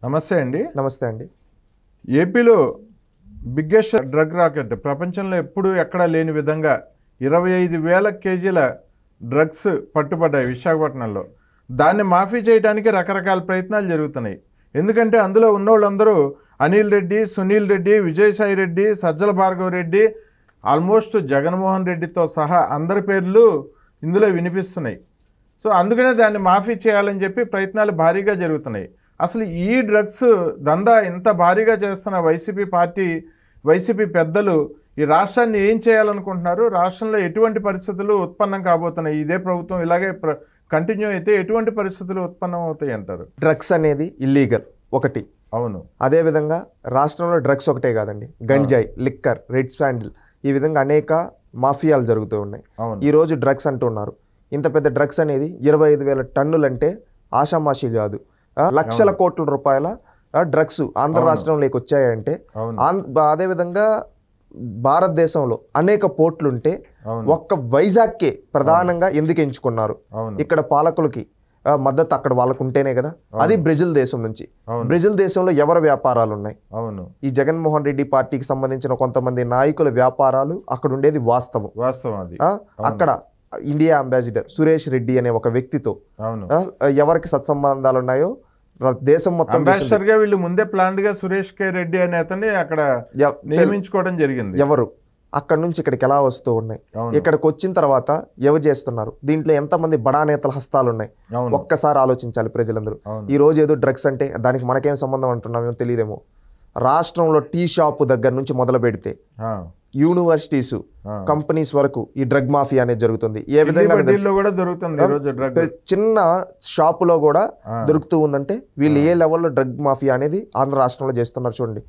నమస్తే అండి. నమస్తే అండి. ఏపీలో బిగ్గెస్ట్ డ్రగ్ రాకెట్ ప్రపంచంలో ఎప్పుడూ ఎక్కడా లేని విధంగా 25,000 కేజీల డ్రగ్స్ పట్టుబడ్డాయి విశాఖపట్నంలో. దాన్ని మాఫీ చేయడానికి రకరకాల ప్రయత్నాలు జరుగుతున్నాయి. ఎందుకంటే అందులో ఉన్నోళ్ళందరూ అనిల్ రెడ్డి, సునీల్ రెడ్డి, విజయసాయి రెడ్డి, సజ్జల భార్గవ్ రెడ్డి, ఆల్మోస్ట్ జగన్మోహన్ రెడ్డితో సహా అందరి పేర్లు ఇందులో వినిపిస్తున్నాయి. సో అందుకనే దాన్ని మాఫీ చేయాలని చెప్పి ప్రయత్నాలు భారీగా జరుగుతున్నాయి. అసలు ఈ డ్రగ్స్ దందా ఇంత భారీగా చేస్తున్న వైసీపీ పెద్దలు ఈ రాష్ట్రాన్ని ఏం చేయాలనుకుంటున్నారు? రాష్ట్రంలో ఎటువంటి పరిస్థితులు ఉత్పన్నం కాబోతున్నాయి? ఇదే ప్రభుత్వం ఇలాగే కంటిన్యూ అయితే ఎటువంటి పరిస్థితులు ఉత్పన్నం అవుతాయి అంటారు? డ్రగ్స్ అనేది ఇల్లీగల్ ఒకటి. అవును. అదేవిధంగా రాష్ట్రంలో డ్రగ్స్ ఒకటే కాదండి, గంజాయి, లిక్కర్, రెడ్ శాండిల్, ఈ విధంగా అనేక మాఫియాలు జరుగుతూ ఉన్నాయి. ఈరోజు డ్రగ్స్ అంటున్నారు. ఇంత పెద్ద డ్రగ్స్ అనేది 25,000 టన్నులు అంటే ఆషామాషి కాదు. లక్షల కోట్ల రూపాయల డ్రగ్స్ ఆంధ్ర రాష్ట్రంలోకి వచ్చాయంటే, అదేవిధంగా భారతదేశంలో అనేక పోర్ట్లుంటే ఒక్క వైజాగ్కే ప్రధానంగా ఎందుకు ఎంచుకున్నారు? ఇక్కడ పాలకులకి మద్దతు అక్కడ వాళ్ళకు ఉంటేనే కదా. అది బ్రెజిల్ దేశం నుంచి. బ్రెజిల్ దేశంలో ఎవరి వ్యాపారాలు ఉన్నాయి? ఈ జగన్మోహన్ రెడ్డి పార్టీకి సంబంధించిన కొంతమంది నాయకుల వ్యాపారాలు అక్కడ ఉండేది వాస్తవం. అక్కడ ఇండియా అంబాసిడర్ సురేష్ రెడ్డి అనే ఒక వ్యక్తితో ఎవరికి సత్సంబంధాలు ఉన్నాయో దేశం మొత్తం వీళ్ళు ముందే ప్లాన్డ్ గా సురేష్ కే రెడ్డి అనే అతన్ని అక్కడ నియమించుకోవడం జరిగింది. ఎవరు అక్కడ నుంచి ఇక్కడికి ఎలా వస్తూ ఉన్నాయి, ఇక్కడికి వచ్చిన తర్వాత ఎవరు చేస్తున్నారు, దీంట్లో ఎంతమంది బడా నేతల హస్తాలు ఉన్నాయి ఒక్కసారి ఆలోచించాలి ప్రజలందరూ. ఈ రోజు ఏదో డ్రగ్స్ అంటే దానికి మనకేం సంబంధం అంటున్నామో తెలియదేమో. రాష్ట్రంలో టీ షాపు దగ్గర నుంచి మొదలు పెడితే యూనివర్సిటీస్, కంపెనీస్ వరకు ఈ డ్రగ్ మాఫియా అనేది జరుగుతుంది. ఏ విధంగా చిన్న షాపులో కూడా దొరుకుతూ ఉందంటే వీళ్ళు ఏ లెవెల్లో డ్రగ్ మాఫియా అనేది ఆంధ్ర రాష్ట్రంలో చేస్తున్నారు. చూడండి,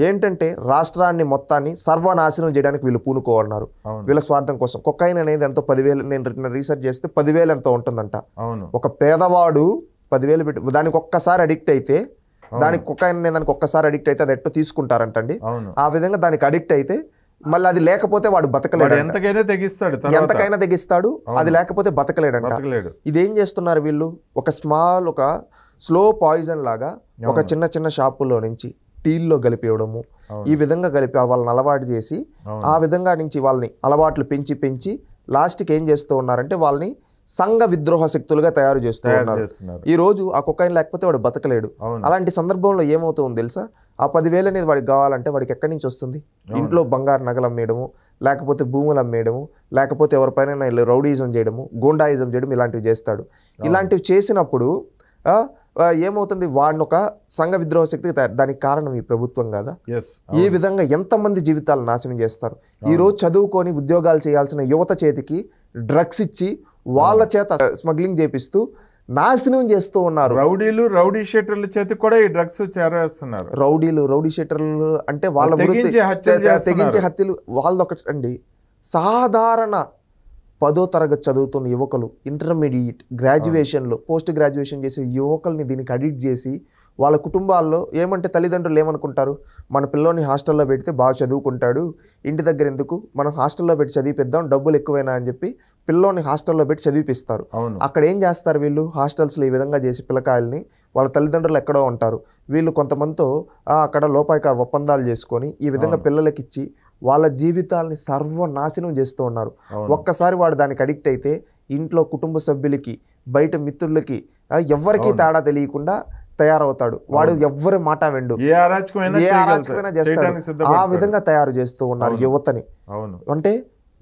ఏంటంటే రాష్ట్రాన్ని మొత్తాన్ని సర్వనాశనం చేయడానికి వీళ్ళు పూనుకోవాలన్నారు వీళ్ళ స్వార్థం కోసం. కొకైన్ అనేది ఎంతో 10,000, నేను రీసెర్చ్ చేస్తే 10,000 ఎంతో ఉంటుందంట. ఒక పేదవాడు 10,000 పెట్టి దానికి ఒక్కసారి అడిక్ట్ అయితే, దానికి కొకైన్ అనే దానికి ఒక్కసారి అడిక్ట్ అయితే అది ఎట్టో తీసుకుంటారంటండి. ఆ విధంగా దానికి అడిక్ట్ అయితే మళ్ళీ అది లేకపోతే వాడు బతకలేడు, ఎంతకైనా తెగిస్తాడు. అది లేకపోతే బతకలేడంట. ఇదేం చేస్తున్నారు వీళ్ళు? ఒక స్లో పాయిజన్ లాగా ఒక చిన్న చిన్న షాపుల్లో నుంచి టీల్లో కలిపివ్వడము, ఈ విధంగా కలిపి వాళ్ళని అలవాటు చేసి ఆ విధంగా నుంచి వాళ్ళని అలవాట్లు పెంచి లాస్ట్కి ఏం చేస్తూ ఉన్నారంటే వాళ్ళని సంఘ విద్రోహ శక్తులుగా తయారు చేస్తూ ఉన్నారు. ఈ రోజు ఆ కొకైన్ లేకపోతే వాడు బతకలేడు. అలాంటి సందర్భంలో ఏమవుతుందో తెలుసా? ఆ 10,000 అనేది వాడికి కావాలంటే వాడికి ఎక్కడి నుంచి వస్తుంది? ఇంట్లో బంగారు నగలు అమ్మేయడము, లేకపోతే భూములు అమ్మేయడము, లేకపోతే ఎవరిపైన రౌడీజం చేయడము, గూండాయిజం చేయడం, ఇలాంటివి చేస్తాడు. ఇలాంటివి చేసినప్పుడు ఏమవుతుంది? వాడిని ఒక సంఘ విద్రోహ శక్తికి తయారు. దానికి కారణం ఈ ప్రభుత్వం కాదా? ఈ విధంగా ఎంతమంది జీవితాలు నాశనం చేస్తారు. ఈ రోజు చదువుకొని ఉద్యోగాలు చేయాల్సిన యువత చేతికి డ్రగ్స్ ఇచ్చి వాళ్ళ చేత స్మగ్లింగ్ చేపిస్తూ నాశనం చేస్తూ ఉన్నారు. రౌడీ షీటర్ల చేతికి కూడా ఈ డ్రగ్స్ చేరేస్తున్నారు. రౌడీ షీటర్లు అంటే వాళ్ళ తెగించే హత్యలు వాళ్ళొకటండి. సాధారణ 10వ తరగతి చదువుతున్న యువకులు, ఇంటర్మీడియట్, గ్రాడ్యుయేషన్లో, పోస్ట్ గ్రాడ్యుయేషన్ చేసే యువకుల్ని దీనికి అడిక్ట్ చేసి వాళ్ళ కుటుంబాల్లో ఏమంటే తల్లిదండ్రులు ఏమనుకుంటారు? మన పిల్లోని హాస్టల్లో పెడితే బాగా చదువుకుంటాడు, ఇంటి దగ్గర ఎందుకు, మనం హాస్టల్లో పెట్టి చదివిపిద్దాం, డబ్బులు ఎక్కువైనా అని చెప్పి పిల్లోని హాస్టల్లో పెట్టి చదివిపిస్తారు. అక్కడ ఏం చేస్తారు వీళ్ళు? హాస్టల్స్లో ఈ విధంగా చేసి పిల్లకాయల్ని, వాళ్ళ తల్లిదండ్రులు ఎక్కడో ఉంటారు, వీళ్ళు కొంతమందితో అక్కడ లోపాయకార ఒప్పందాలు చేసుకొని ఈ విధంగా పిల్లలకి ఇచ్చి వాళ్ళ జీవితాలని సర్వనాశనం చేస్తూ ఉన్నారు. ఒక్కసారి వాడు దానికి అడిక్ట్ అయితే ఇంట్లో కుటుంబ సభ్యులకి, బయట మిత్రులకి ఎవరికీ తేడా తెలియకుండా తయారవుతాడు. వాడు ఎవ్వరి మాట వెండు, ఏ అరాచకమైనా చేస్తాడు. ఆ విధంగా తయారు చేస్తూ ఉన్నారు యువతని. అంటే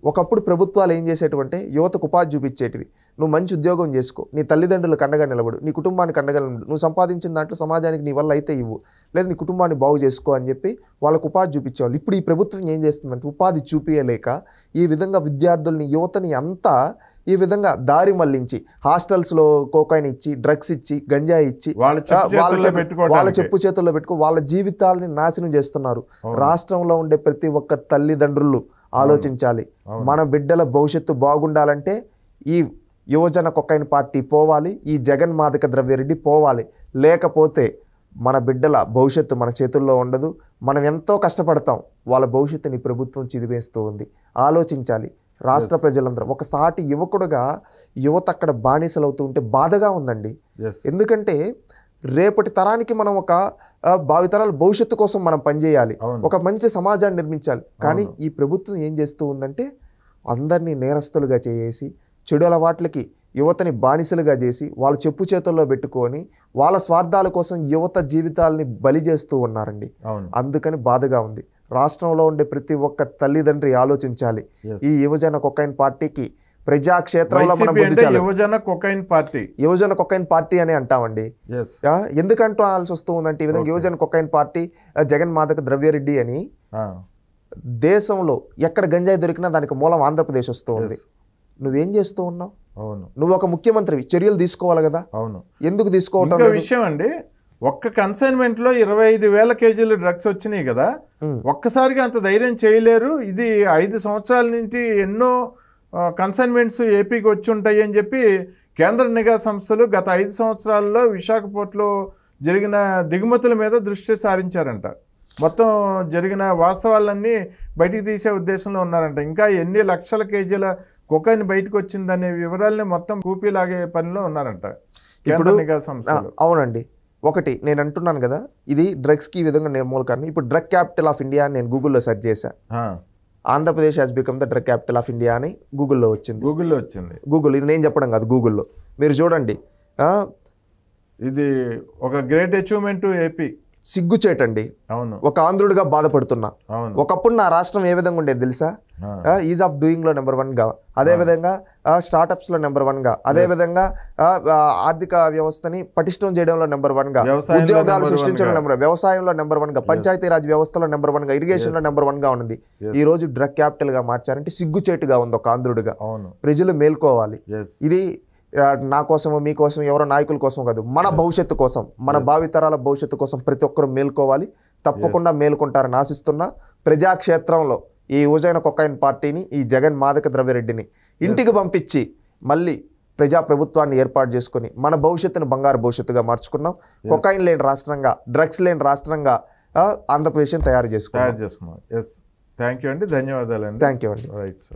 ఒకప్పుడు ప్రభుత్వాలు ఏం చేసేటువంటి యువతకు ఉపాధి చూపించేటివి. నువ్వు మంచి ఉద్యోగం చేసుకో, నీ తల్లిదండ్రులకు అండగా నిలబడు, నీ కుటుంబానికి అండగా నిలబడు, నువ్వు సంపాదించిన దాంట్లో సమాజానికి నీ వల్ల అయితే ఇవ్వు, లేదా నీ కుటుంబాన్ని బాగు చేసుకో అని చెప్పి వాళ్ళకు ఉపాధి చూపించేవాళ్ళు. ఇప్పుడు ఈ ప్రభుత్వం ఏం చేస్తుందంటే ఉపాధి చూపించలేక ఈ విధంగా విద్యార్థుల్ని, యువతని అంతా ఈ విధంగా దారి మళ్లించి హాస్టల్స్లో కోకైన్ ఇచ్చి, డ్రగ్స్ ఇచ్చి, గంజాయి ఇచ్చి వాళ్ళ చెప్పు చేతుల్లో పెట్టుకో వాళ్ళ జీవితాలని నాశనం చేస్తున్నారు. రాష్ట్రంలో ఉండే ప్రతి ఒక్క తల్లిదండ్రులు ఆలోచించాలి. మన బిడ్డల భవిష్యత్తు బాగుండాలంటే ఈ యువజన కొకైన్ పార్టీ పోవాలి, ఈ జగన్ మాదక ద్రవ్యరెడ్డి పోవాలి. లేకపోతే మన బిడ్డల భవిష్యత్తు మన చేతుల్లో ఉండదు. మనం ఎంతో కష్టపడతాం, వాళ్ళ భవిష్యత్తుని ప్రభుత్వం చిదివేస్తూ ఉంది. ఆలోచించాలి రాష్ట్ర ప్రజలందరూ. ఒక సాటి యువకుడుగా యువత అక్కడ బానిసలు అవుతూ ఉంటే బాధగా ఉందండి. ఎందుకంటే రేపటి తరానికి మనం ఒక భావితరాల భవిష్యత్తు కోసం మనం పనిచేయాలి, అవును. ఒక మంచి సమాజాన్ని నిర్మించాలి. కానీ ఈ ప్రభుత్వం ఏం చేస్తూ ఉందంటే అందరినీ నేరస్తులుగా చేసి చెడు అలవాట్లకి యువతని బానిసలుగా చేసి వాళ్ళ చెప్పు చేతుల్లో పెట్టుకొని వాళ్ళ స్వార్థాల కోసం యువత జీవితాలని బలి చేస్తూ ఉన్నారండి. అందుకని బాధగా ఉంది. రాష్ట్రంలో ఉండే ప్రతి ఒక్క తల్లిదండ్రి ఆలోచించాలి. ఈ యువజన కొకైన్ పార్టీకి ప్రజాక్షేత్రంలో మనం యువజన కొకైన్ పార్టీ అని అంటామండి. ఎందుకంటూ అనాల్సి వస్తూ ఉందంటే ఈ విధంగా యువజన కొకైన్ పార్టీ జగన్ మాదక ద్రవ్యరెడ్డి అని దేశంలో ఎక్కడ గంజాయి దొరికినా దానికి మూలం ఆంధ్రప్రదేశ్ వస్తూ ఉంది. నువ్వేం చేస్తూ ఉన్నావు? నువ్వు ఒక ముఖ్యమంత్రివి, చర్యలు తీసుకోవాలి కదా. ఎందుకు తీసుకోవటం? విషయం అండి, ఒక్క కన్సైన్మెంట్ లో 25,000 కేజీలు డ్రగ్స్ వచ్చినాయి కదా, ఒక్కసారిగా అంత ధైర్యం చేయలేరు. ఇది 5 సంవత్సరాల నుంచి ఎన్నో కన్సైన్మెంట్స్ ఏపీకి వచ్చి ఉంటాయి అని చెప్పి కేంద్ర నిఘా సంస్థలు గత 5 సంవత్సరాల్లో విశాఖపట్నంలో జరిగిన దిగుమతుల మీద దృష్టి సారించారంట. మొత్తం జరిగిన వాస్తవాలన్నీ బయటికి తీసే ఉద్దేశంలో ఉన్నారంట. ఇంకా ఎన్ని లక్షల కేజీల కొకైన్ బయటకు వచ్చిందనే వివరాలని మొత్తం కూపీలాగే పనిలో ఉన్నారంట కేంద్ర నిఘా సంస్థలు. అవునండి. ఒకటి నేను అంటున్నాను కదా, ఇది డ్రగ్స్కి ఈ విధంగా నిర్మూలకాన్ని. ఇప్పుడు డ్రగ్ క్యాపిటల్ ఆఫ్ ఇండియా అని నేను గూగుల్లో సెర్చ్ చేశా. Andhra Pradesh has become the drug capital of India అని గూగుల్లో వచ్చింది. గూగుల్, ఇది నేను చెప్పడం కాదు, గూగుల్లో మీరు చూడండి. ఇది ఒక గ్రేట్ అచీవ్మెంట్ ఏపీ. సిగ్గుచేటండి. అవును. ఒక ఆంధ్రుడిగా బాధపడుతున్నా. ఒకప్పుడు నా రాష్ట్రం ఏ విధంగా ఉండేది తెలుసా? ఈజ్ ఆఫ్ డూయింగ్ లో నెంబర్ 1 గా, అదే విధంగా స్టార్ట్అప్స్ లో నెంబర్ 1 గా, అదే విధంగా ఆర్థిక వ్యవస్థని పటిష్టం చేయడంలో నెంబర్ 1 గా, ఉద్యోగాలు సృష్టించడం వ్యవసాయంలో నెంబర్ 1 గా, పంచాయతీరాజ్ వ్యవస్థలో నెంబర్ 1 గా, ఇరిగేషన్ లో నెంబర్ 1 గా ఉంది. ఈ రోజు డ్రగ్ క్యాపిటల్ గా మార్చారంటే సిగ్గుచేటుగా ఉంది ఒక ఆంధ్రుడిగా. ప్రజలు మేల్కోవాలి. ఇది నా కోసం మీకోసం ఎవరో నాయకుల కోసం కాదు, మన భవిష్యత్తు కోసం, మన భావితరాల భవిష్యత్తు కోసం ప్రతి ఒక్కరు మేల్కోవాలి. తప్పకుండా మేల్కొంటారని ఆశిస్తున్నా. ప్రజాక్షేత్రంలో ఈ యువజన కొకైన్ పార్టీని, ఈ జగన్ మాదక ద్రవ్యరెడ్డిని ఇంటికి పంపించి మళ్ళీ ప్రజాప్రభుత్వాన్ని ఏర్పాటు చేసుకుని మన భవిష్యత్తును బంగారు భవిష్యత్తుగా మార్చుకున్నాం. కొకైన్ లేని రాష్ట్రంగా, డ్రగ్స్ లేని రాష్ట్రంగా ఆంధ్రప్రదేశ్ని తయారు చేసుకున్నాం. థ్యాంక్ యూ అండి, ధన్యవాదాలు. థ్యాంక్ యూ అండి. Right sir.